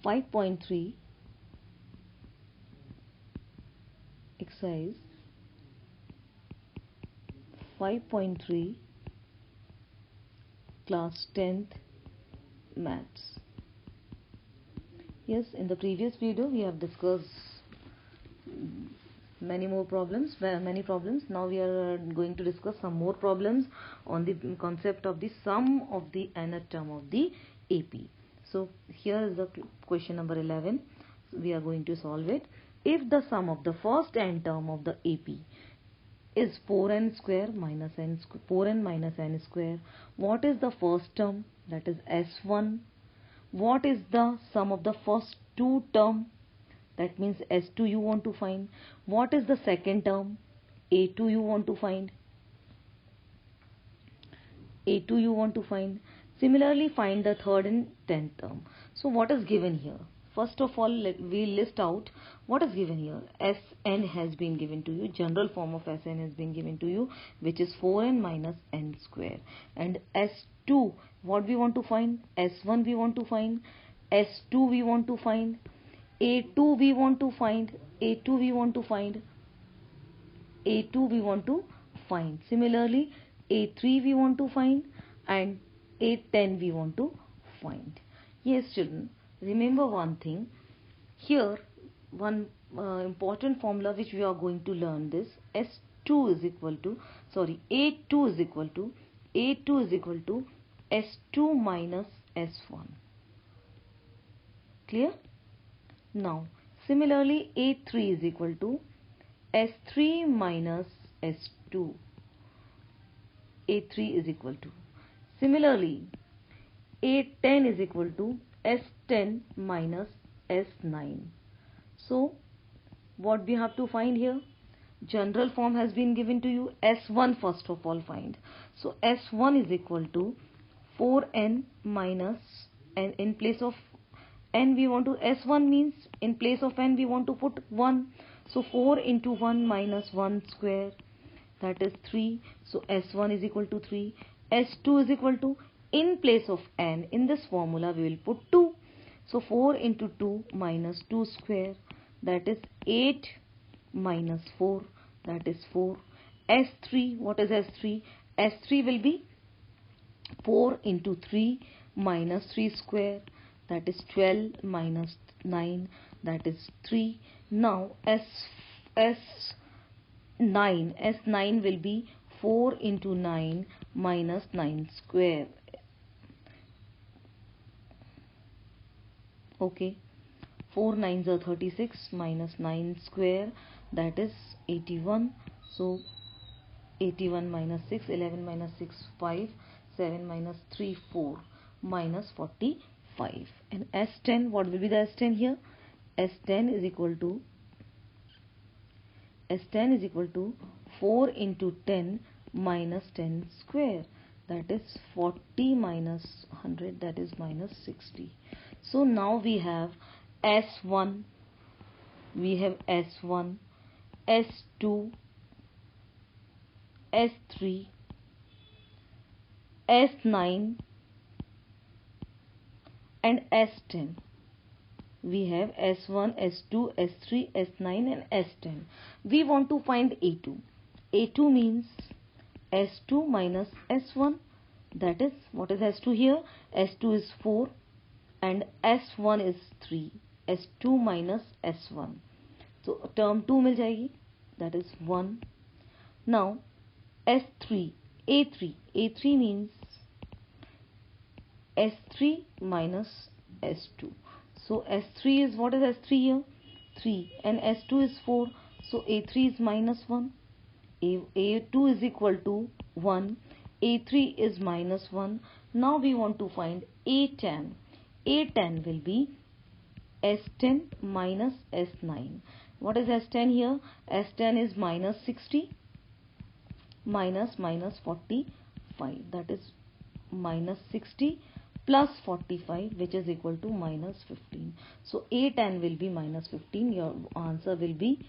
5.3 exercise 5.3 class 10th maths. Yes, in the previous video we have discussed many problems. Now we are going to discuss some more problems on the concept of the sum of the nth term of the AP. So here is the question number 11. We are going to solve it. If the sum of the first n term of the AP is 4n square minus n 4n minus n square, what is the first term, that is S1? What is the sum of the first two term, that means S2 you want to find? What is the second term, A2 you want to find? A2 you want to find. Similarly, find the third and 10th term. So what is given here? First of all, we list out what is given here. Sn has been given to you. General form of Sn has been given to you, which is 4n minus n square. And S2, what we want to find? S1 we want to find. S2 we want to find. A2 we want to find. A2 we want to find. A2 we want to find. Similarly, A3 we want to find, and A10 we want to find. Yes, children, remember one thing. Here, one important formula which we are going to learn this. A2 is equal to S2 minus S1. Clear? Now, similarly, A3 is equal to S3 minus S2. A3 is equal to. Similarly, A10 is equal to S10 minus S9. So, what we have to find here? General form has been given to you. S1 first of all find. So, S1 is equal to 4n minus, and in place of n we want to, S1 means in place of n we want to put 1. So 4 into 1 minus 1 square, that is 3. So S1 is equal to 3. S2 is equal to, in place of n in this formula we will put 2. So 4 into 2 minus 2 square, that is 8 minus 4, that is 4. S3, what is S3? S3 will be 4 into 3 minus 3 square, that is 12 minus 9, that is 3. Now S9 will be 4 into 9 minus 9 square. Okay, 4 9s are 36 minus 9 square, that is 81. So 81 minus 6, 11 minus 6, 5, 7 minus 3, 4, minus 45. And S10, what will be the S10 here? S10 is equal to 4 into 10 minus 10 square, that is 40 minus 100, that is minus 60. So now we have S1, S2, S3, S9 and S10. We have S1, S2, S3, S9 and S10. We want to find A2. A2 means S2 minus S1. That is, what is S2 here? S2 is 4 and S1 is 3. S2 minus S1. So term 2 मिल जाएगी. That is 1. Now S3, A3 means S3 minus S2. So S3 is, what is S3 here? 3, and S2 is 4. So A3 is minus 1. A2 is equal to 1. A3 is minus 1. Now we want to find A10. A10 will be S10 minus S9. What is S10 here? S10 is minus 60 minus 45. That is minus 60 plus 45, which is equal to minus 15. So A10 will be minus 15. Your answer will be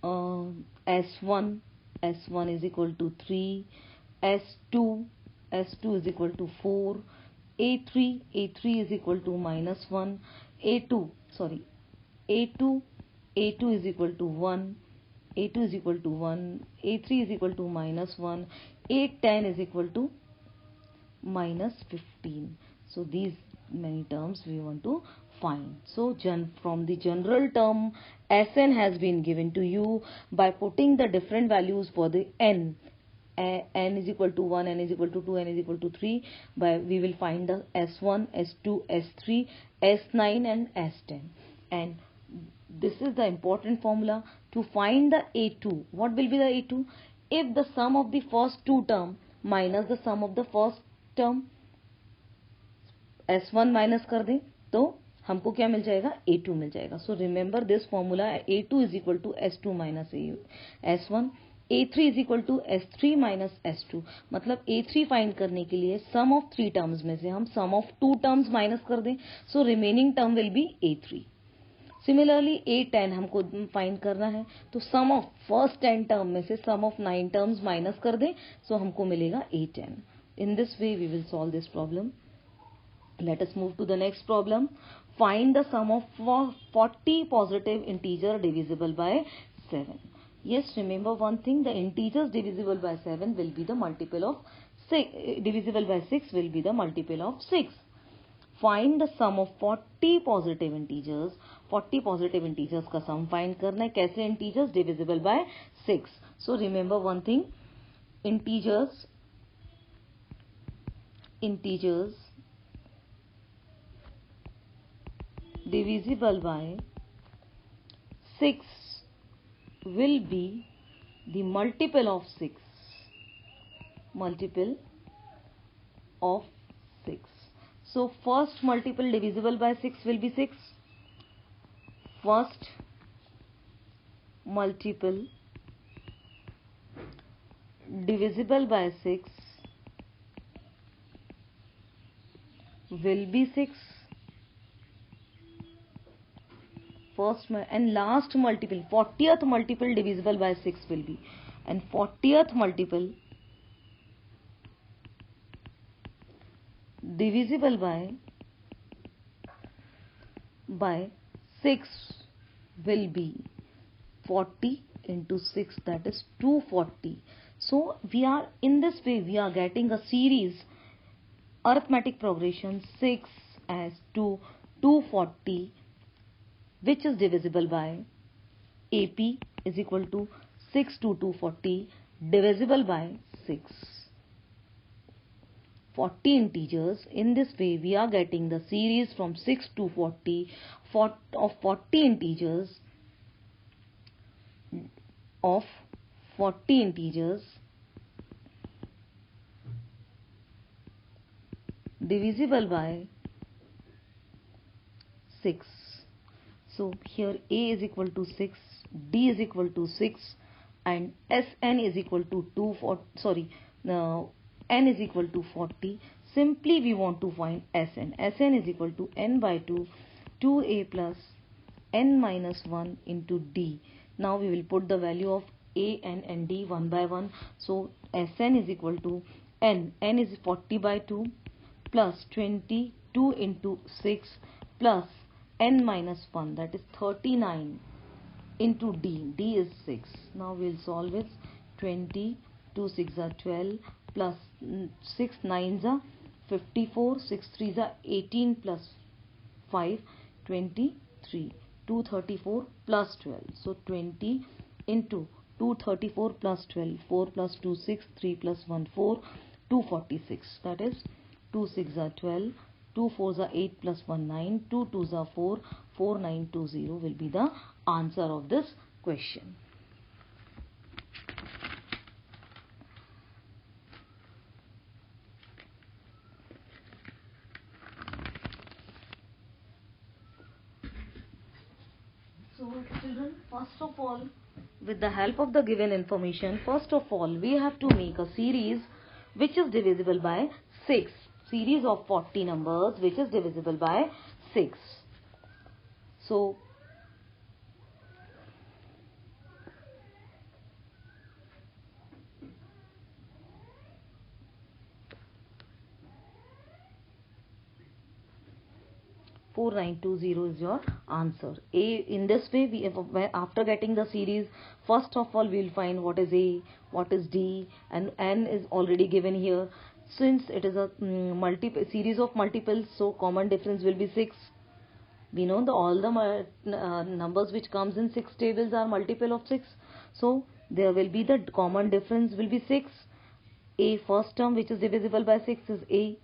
S1 is equal to 3, S2 is equal to 4, a3 is equal to minus 1, a2 is equal to 1, a2 is equal to 1, a3 is equal to minus 1, a10 is equal to minus 15. So these many terms we want to find. So from the general term, Sn has been given to you by putting the different values for the n. N is equal to 1, n is equal to 2, n is equal to 3. We will find the S1, S2, S3, S9 and S10. And this is the important formula to find the A2. What will be the A2? If the sum of the first two term minus the sum of the first term S1 minus कर दें तो हमको क्या मिल जाएगा, A2 मिल जाएगा. So remember this formula, A2 is equal to S2 minus S1, A3 is equal to S3 minus S2. मतलब A3 find करने के लिए सम ऑफ 3 टर्म्स में से हम सम ऑफ 2 टर्म्स माइनस कर दें. So remaining term will be A3. Similarly A10 हमको फाइंड करना है तो सम ऑफ फर्स्ट 10 टर्म में से सम ऑफ 9 टर्म्स माइनस कर दें. सो हमको मिलेगा A10. In this way we will solve this problem. Let us move to the next problem. Find the sum of 40 positive integer divisible by 7. Yes, remember one thing, the integers divisible by 7 will be the multiple of 6, divisible by 6 will be the multiple of 6. Find the sum of 40 positive integers. 40 positive integers का sum find करना है. कैसे integers? Divisible by 6. So remember one thing, integers divisible by 6 will be the multiple of 6. So first multiple divisible by 6 will be 6. First multiple divisible by 6 will be 6. First and last multiple, 40th multiple divisible by 6 will be, and 40th multiple divisible by 6 will be 40 into 6, that is 240. So we are, in this way we are getting a series arithmetic progression 6 as to 240, which is divisible by AP is equal to 6 to 240 divisible by 6. 40 integers. In this way we are getting the series from 6 to 40 of 40 integers divisible by 6. So here A is equal to 6, D is equal to 6, and Sn is equal to n is equal to 40. Simply we want to find Sn. Sn is equal to n by 2, 2a plus n minus 1 into D. Now we will put the value of a, n and D one by one. So Sn is equal to n is 40 by 2 plus 22 into 6 plus n minus 1, that is 39 into D. D is 6. Now we will solve it. 20, 2 6 are 12 plus 6 9s are 54, 6 3s are 18 plus 5, 23, 234 plus 12. So 20 into 234 plus 12, 4 plus 2 6, 3 plus 1 4, 246. That is 2 6 are 12, 2 4s are 8 plus 1 9, 2 2s are 4, 4920 will be the answer of this question. So children, first of all, with the help of the given information, first of all we have to make a series which is divisible by 6. Series of 40 numbers which is divisible by 6. So 84920 is your answer. In this way, after getting the series, first of all we will find what is A, what is D, and N is already given here. Since it is a series of multiples, so common difference will be 6. We know all the numbers which comes in 6 tables are multiple of 6. So there will be the common difference will be 6. A, first term which is divisible by 6 is A,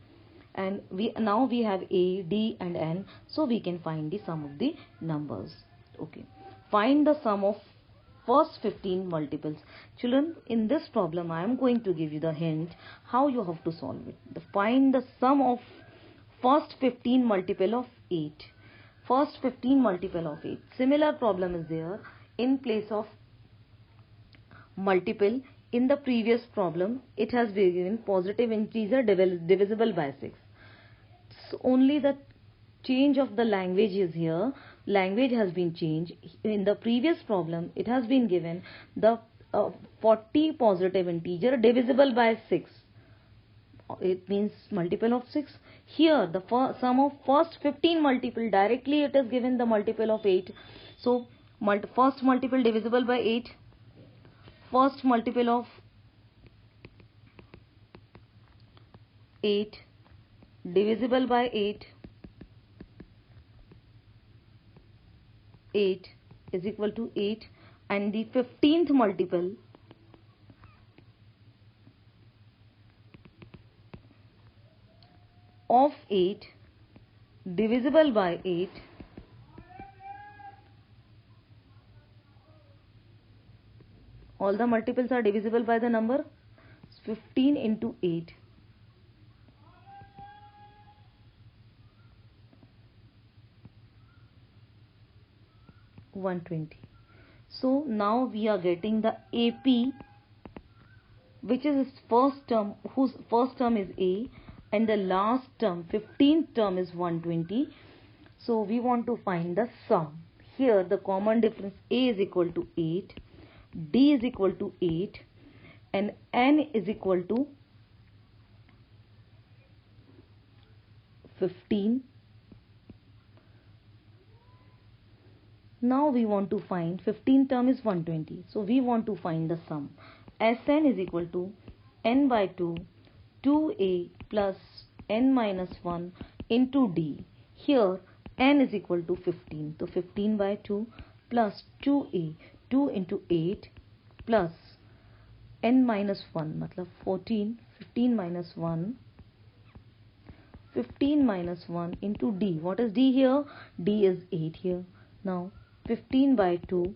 and now we have A, D and N, so we can find the sum of the numbers. Okay, find the sum of first 15 multiples. Children, in this problem I am going to give you the hint how you have to solve it. Find the sum of first 15 multiple of 8. First 15 multiple of 8. Similar problem is there in place of multiple. In the previous problem, it has been given positive integer divisible by 6. So only the change of the language is here. Language has been changed. In the previous problem, it has been given the 40 positive integer divisible by 6. It means multiple of 6. Here, the sum of first 15 multiple, directly it is given the multiple of 8. So, first multiple divisible by 8. First multiple of 8 divisible by 8 is equal to 8, and the 15th multiple of 8 divisible by 8 all the multiples are divisible by the number 15 into 8 120. So now we are getting the AP, which is its first term, whose first term is A, and the last term 15th term is 120. So we want to find the sum. Here the common difference, A is equal to 8, D is equal to 8, and N is equal to 15. Now we want to find 15 term is 120. So we want to find the sum. Sn is equal to n by 2 2a plus n minus 1 into d. Here n is equal to 15. So 15 by 2 plus 2a, 2 into 8 plus n minus 1 matlab 14. 15 minus 1, 15 minus 1 into d. What is d here? D is 8 here. Now 15 by 2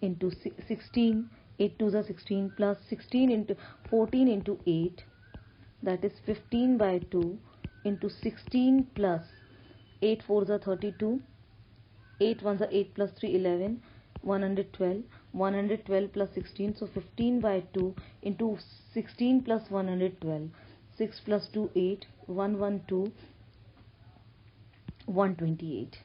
into 16, 8 to the 16 plus 16 into 14 into 8, that is 15 by 2 into 16 plus 8 4 the 32, 8 1 the 8 plus 3 11, 112, 112 plus 16, so 15 by 2 into 16 plus 112, 6 plus 2 8, 112, 128.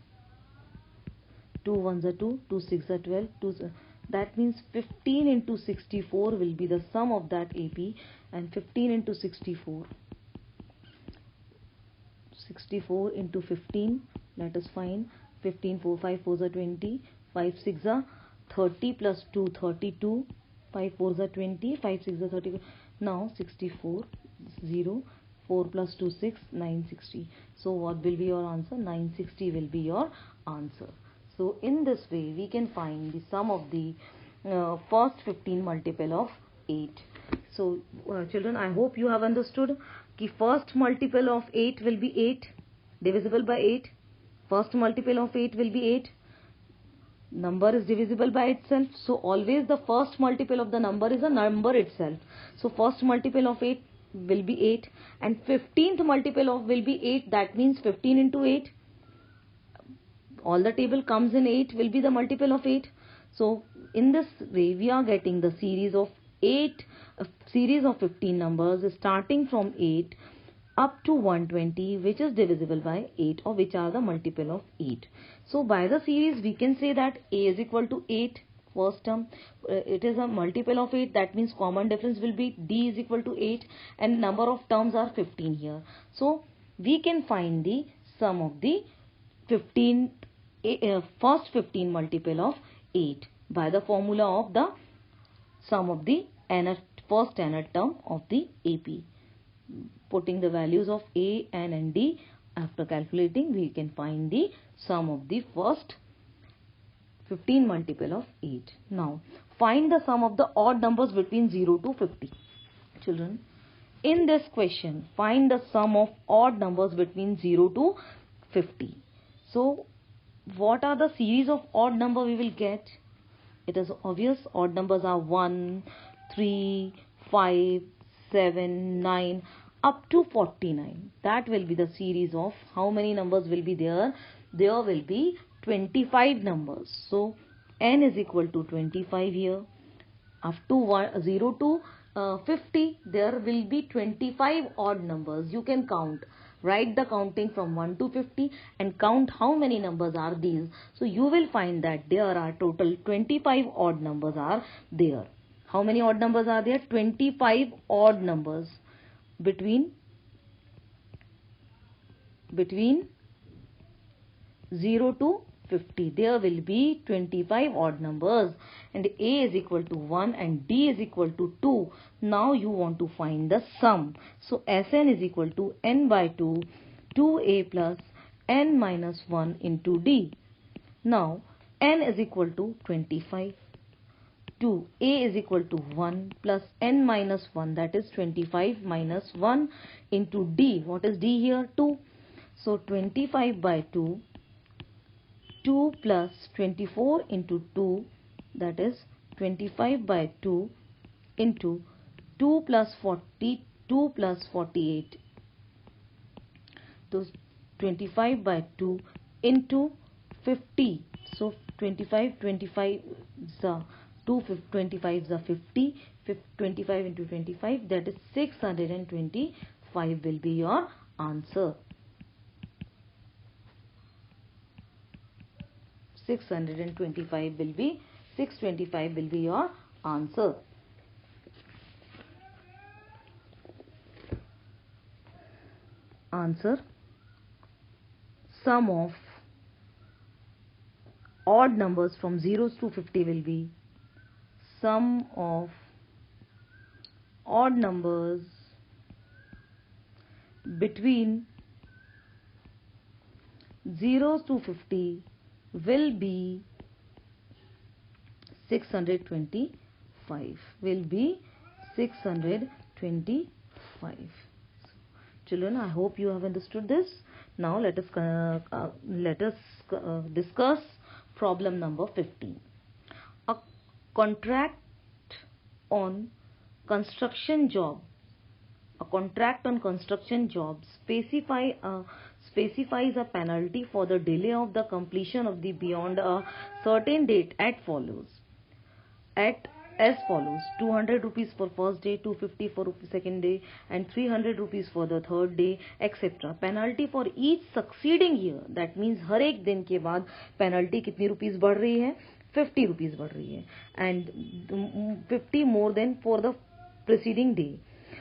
2 1s are 2, 2 6 are 12, 2 that means 15 into 64 will be the sum of that AP, and 15 into 64, 64 into 15, let us find 15 4 5 4s are 20, 5 6 are 30 plus 2 32, 5 4s are 20, 5 6 are 30. Now 64 0, 4 plus 2 6, 960. So what will be your answer? 960 will be your answer. So in this way we can find the sum of the first 15 multiple of 8. So children, I hope you have understood कि first multiple of 8 will be 8 divisible by 8. First multiple of 8 will be 8. Number is divisible by itself. So always the first multiple of the number is a number itself. So first multiple of 8 will be 8, and 15th multiple of will be 8. That means 15 into 8. All the table comes in 8 will be the multiple of 8. So in this way we are getting the series of 8, a series of 15 numbers starting from 8 up to 120, which is divisible by 8, or which are the multiple of 8. So by the series we can say that A is equal to 8, first term, it is a multiple of 8, that means common difference will be D is equal to 8, and number of terms are 15 here. So we can find the sum of the 15 first 15 multiple of 8 by the formula of the sum of the first nth term of the AP. Putting the values of A, N and D, after calculating we can find the sum of the first 15 multiple of 8. Now find the sum of the odd numbers between 0 to 50. Children, in this question find the sum of odd numbers between 0 to 50. So what are the series of odd number we will get? It is obvious. Odd numbers are 1, 3, 5, 7, 9 up to 49. That will be the series of how many numbers will be there? There will be 25 numbers. So n is equal to 25 here. Up to 0 to 50 there will be 25 odd numbers. You can count. Write the counting from 1 to 50 and count how many numbers are these. So you will find that there are total 25 odd numbers are there. How many odd numbers are there? 25 odd numbers between 0 to 50. There will be 25 odd numbers and A is equal to 1 and D is equal to 2. Now you want to find the sum. So Sn is equal to n by 2, 2A plus n minus 1 into D. Now n is equal to 25. 2. A is equal to 1 plus n minus 1, that is 25 minus 1 into D. What is D here? 2. So 25 by 2. 2 plus 24 into 2, that is 25 by 2 into 2 plus 40, 2 plus 48. So 25 by 2 into 50. So 25 is the 25 is the 50. 25 into 25, that is 625 will be your answer. 625 will be your answer. Answer: sum of odd numbers from 0s to 50 will be sum of odd numbers between 0s to 50 will be 625. Will be 625. Children, I hope you have understood this. Now let us discuss problem number 15. A contract on construction job. A contract on construction job specifies a penalty for the delay of the completion of the beyond a certain date as follows: 200 rupees for first day, 250 for second day and 300 rupees for the third day, etc. Penalty for each succeeding year. That means हर एक दिन के बाद penalty कितनी rupees बढ़ रही है? 50 rupees बढ़ रही है and 50 more than for the preceding day.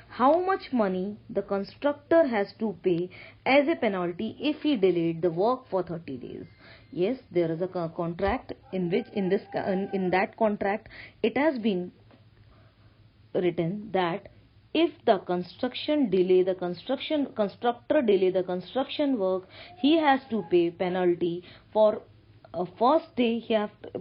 How much money the constructor has to pay as a penalty if he delayed the work for 30 days? Yes, there is a contract in which in that contract it has been written that if the constructor delay the construction work, he has to pay penalty for first day.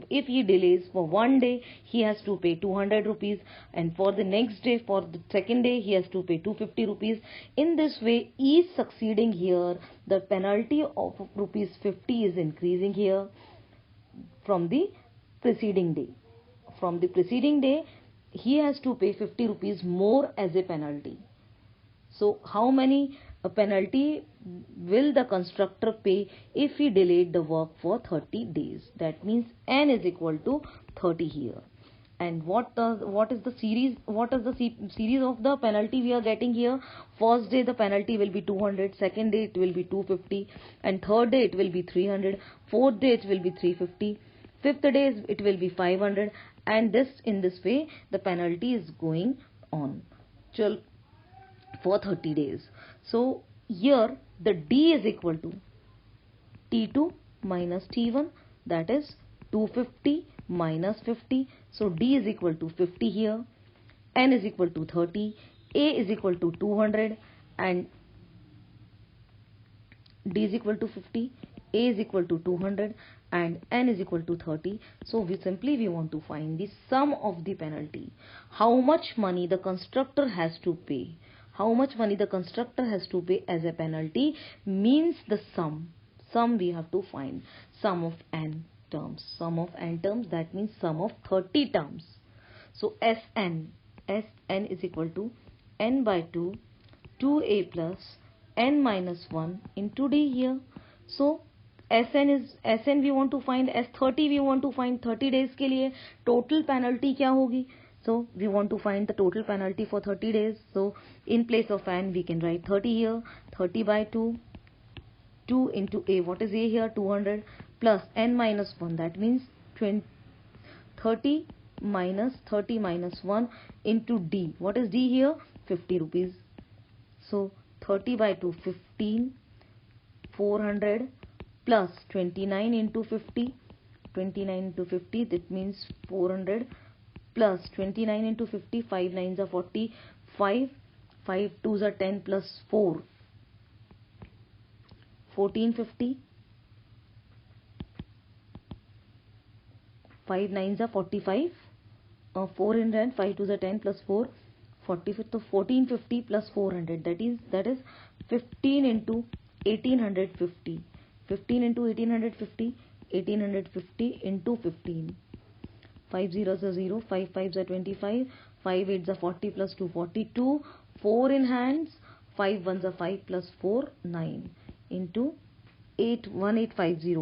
If he delays for one day, he has to pay 200 rupees, and for the next day, for the second day, he has to pay 250 rupees. In this way, each succeeding year, the penalty of rupees 50 is increasing here from the preceding day. From the preceding day, he has to pay 50 rupees more as a penalty. So how many penalty will the constructor pay if he delayed the work for 30 days? That means n is equal to 30 here. And what is the series of the penalty we are getting here? First day the penalty will be 200, second day it will be 250, and third day it will be 300, fourth day it will be 350, fifth day it will be 500, and in this way the penalty is going on for 30 days. So here the D is equal to T2 minus T1, that is 250 minus 50. So D is equal to 50 here, N is equal to 30, A is equal to 200, and D is equal to 50, A is equal to 200, and N is equal to 30. So we want to find the sum of the penalty. How much money the constructor has to pay. How much money the constructor has to pay as a penalty means the sum. Sum we have to find. Sum of n terms. Sum of n terms, that means sum of 30 terms. So Sn is equal to n by 2, 2a plus n minus 1 into d here. So Sn we want to find, S30 we want to find 30 days के लिए total penalty क्या होगी. So we want to find the total penalty for 30 days. So in place of n we can write 30 here, 30 by 2, 2 into a, what is a here, 200, plus n minus 1, that means 30 minus 1 into d. What is d here? 50 rupees. So 30 by 2, 15, 400 plus 29 into 50, 29 into 50, that means 400 plus 29 into 50, 5 9s are 40, 5 2s are 10 plus 4, 1450, 5 9s are 45, 400, 5 2s are 10 plus 4, 40, so 1450 plus 400, that is 15 into 1850, 15 into 1850, 1850 into 15, 5 zeros are 0, 5 5s are 25, 5 8s are 40 plus 2, 42, 4 in hands, 5 1s are 5 plus 4, 9 into 8, 1850,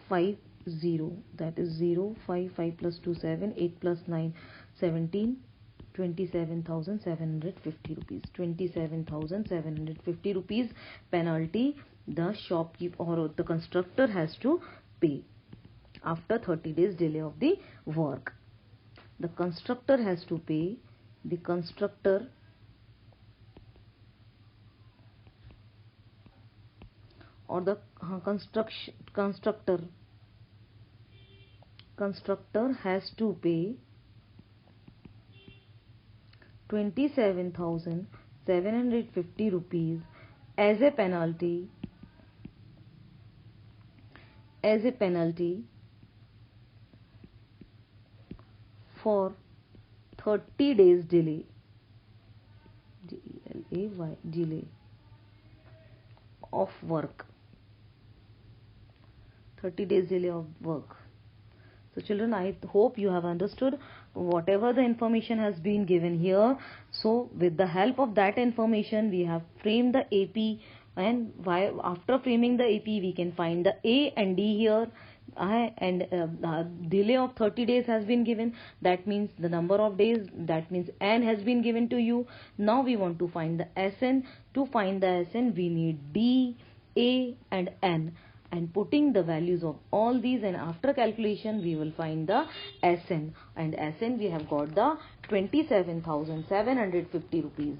1850, that is 0, 5 5 plus 2, 7, 8 plus 9, 17, 27,750 rupees. 27,750 rupees penalty the shopkeeper or the constructor has to pay after 30 days delay of the work. The constructor has to pay, the constructor or the constructor has to pay 27,750 rupees as a penalty for 30 days delay, delay of work, 30 days delay of work. So children, I hope you have understood whatever the information has been given here. So with the help of that information we have framed the AP, and after framing the AP we can find the A and D here, and delay of 30 days has been given, that means the number of days, that means n has been given to you. Now we want to find the Sn. To find the Sn we need D, A and N, and putting the values of all these, and after calculation we will find the Sn, and Sn we have got the 27,750 rupees.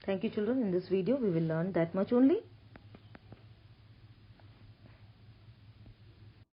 Thank you children. In this video we will learn that much only.